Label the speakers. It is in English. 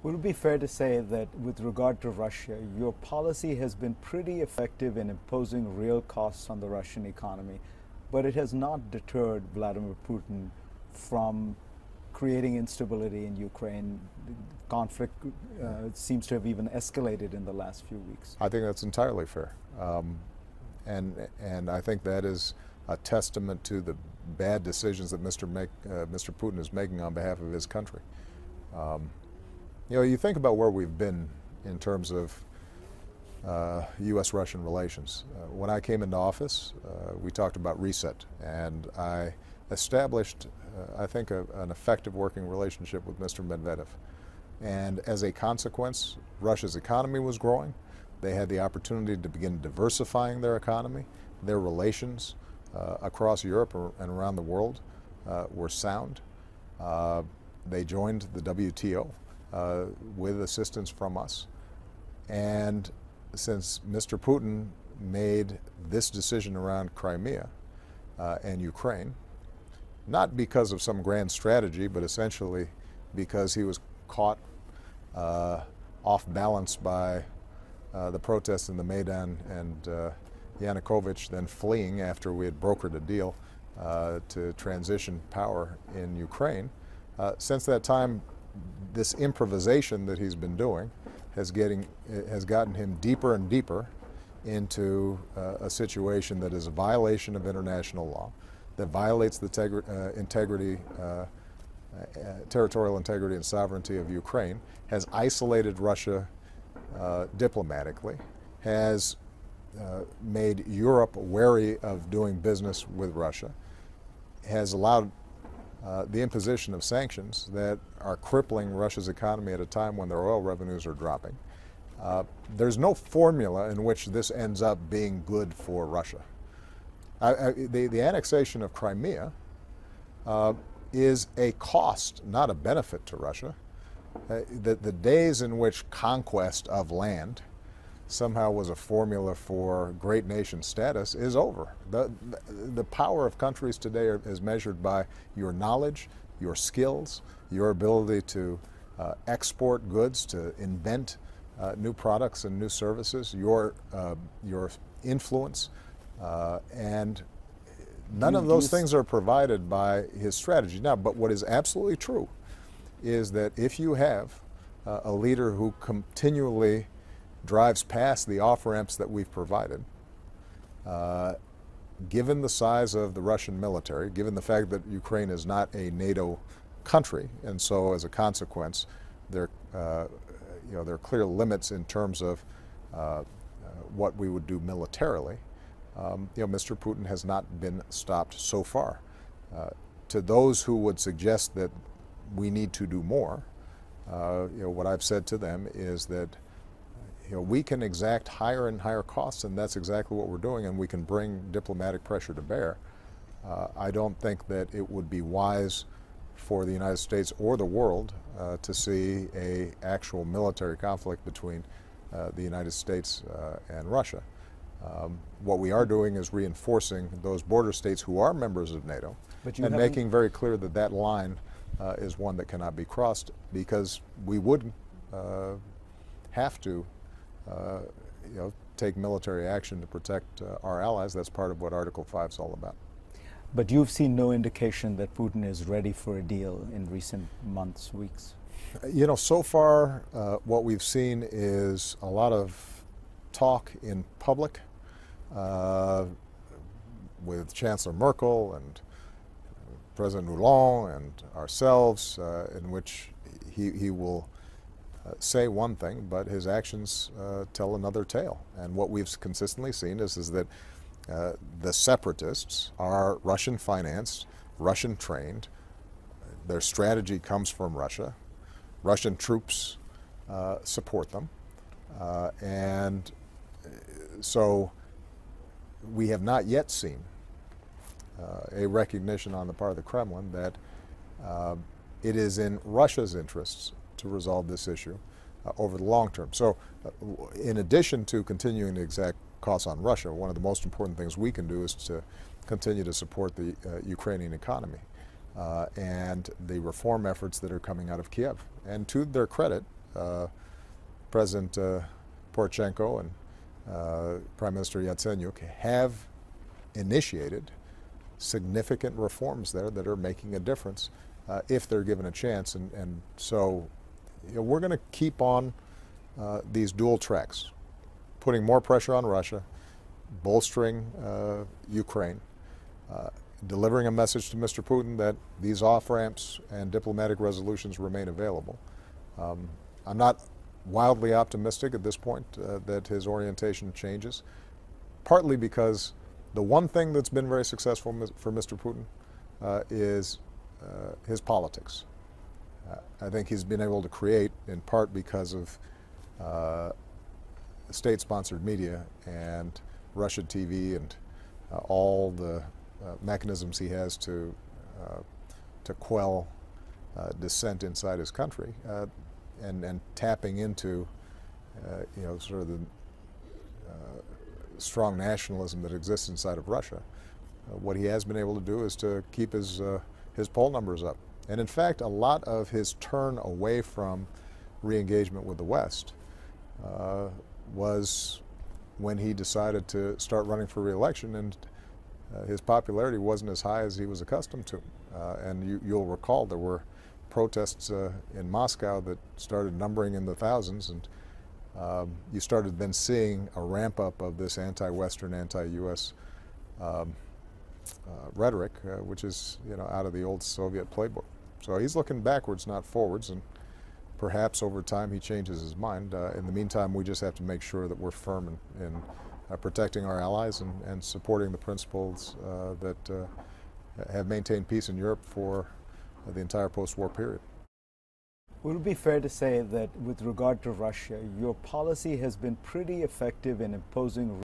Speaker 1: Would it be fair to say that with regard to Russia, your policy has been pretty effective in imposing real costs on the Russian economy, but it has not deterred Vladimir Putin from creating instability in Ukraine? The conflict seems to have even escalated in the last few weeks.
Speaker 2: I think that's entirely fair. And I think that is a testament to the bad decisions that Mr. Putin is making on behalf of his country. You think about where we've been in terms of U.S.-Russian relations. When I came into office, we talked about reset, and I established, I think, an effective working relationship with Mr. Medvedev. And as a consequence, Russia's economy was growing. They had the opportunity to begin diversifying their economy. Their relations across Europe and around the world were sound. They joined the WTO with assistance from us. And since Mr. Putin made this decision around Crimea and Ukraine, not because of some grand strategy, but essentially because he was caught off balance by the protests in the Maidan and Yanukovych then fleeing after we had brokered a deal to transition power in Ukraine. Since that time, this improvisation that he's been doing has gotten him deeper and deeper into a situation that is a violation of international law, that violates the territorial integrity and sovereignty of Ukraine, has isolated Russia diplomatically, has made Europe wary of doing business with Russia, has allowed the imposition of sanctions that are crippling Russia's economy at a time when their oil revenues are dropping. There's no formula in which this ends up being good for Russia. The annexation of Crimea is a cost, not a benefit to Russia. The days in which conquest of land somehow was a formula for great nation status is over. The power of countries today is measured by your knowledge, your skills, your ability to export goods, to invent new products and new services, your influence, and none of those things are provided by his strategy. Now, but what is absolutely true is that if you have a leader who continually drives past the off-ramps that we've provided, given the size of the Russian military, given the fact that Ukraine is not a NATO country, and so as a consequence, there are clear limits in terms of what we would do militarily. Mr. Putin has not been stopped so far. To those who would suggest that we need to do more, what I've said to them is that we can exact higher and higher costs, and that's exactly what we're doing, and we can bring diplomatic pressure to bear. I don't think that it would be wise for the United States or the world to see an actual military conflict between the United States and Russia. What we are doing is reinforcing those border states who are members of NATO and making very clear that that line is one that cannot be crossed, because we would have to take military action to protect our allies. That's part of what Article 5 is all about.
Speaker 1: But you've seen no indication that Putin is ready for a deal in recent months, weeks?
Speaker 2: So far what we've seen is a lot of talk in public with Chancellor Merkel and President Hollande and ourselves, in which he will say one thing, but his actions tell another tale. And what we've consistently seen is that the separatists are Russian-financed, Russian-trained. Their strategy comes from Russia. Russian troops support them. And so we have not yet seen a recognition on the part of the Kremlin that it is in Russia's interests to resolve this issue over the long term. So in addition to continuing to exact costs on Russia, one of the most important things we can do is to continue to support the Ukrainian economy and the reform efforts that are coming out of Kiev. And to their credit, President Poroshenko and Prime Minister Yatsenyuk have initiated significant reforms there that are making a difference if they're given a chance. And so we're going to keep on these dual tracks, putting more pressure on Russia, bolstering Ukraine, delivering a message to Mr. Putin that these off-ramps and diplomatic resolutions remain available. I'm not wildly optimistic at this point that his orientation changes, partly because the one thing that's been very successful for Mr. Putin is his politics. I think he's been able to create, in part because of state-sponsored media and Russian TV and all the mechanisms he has to quell dissent inside his country, and tapping into sort of the strong nationalism that exists inside of Russia. What he has been able to do is to keep his poll numbers up. And in fact, a lot of his turn away from re-engagement with the West was when he decided to start running for re-election, and his popularity wasn't as high as he was accustomed to. And you'll recall there were protests in Moscow that started numbering in the thousands, and you started then seeing a ramp up of this anti-Western, anti-U.S. Rhetoric, which is out of the old Soviet playbook. So he's looking backwards, not forwards, and perhaps over time he changes his mind. In the meantime, we just have to make sure that we're firm in protecting our allies and supporting the principles that have maintained peace in Europe for the entire post-war period.
Speaker 1: Would it be fair to say that with regard to Russia, your policy has been pretty effective in imposing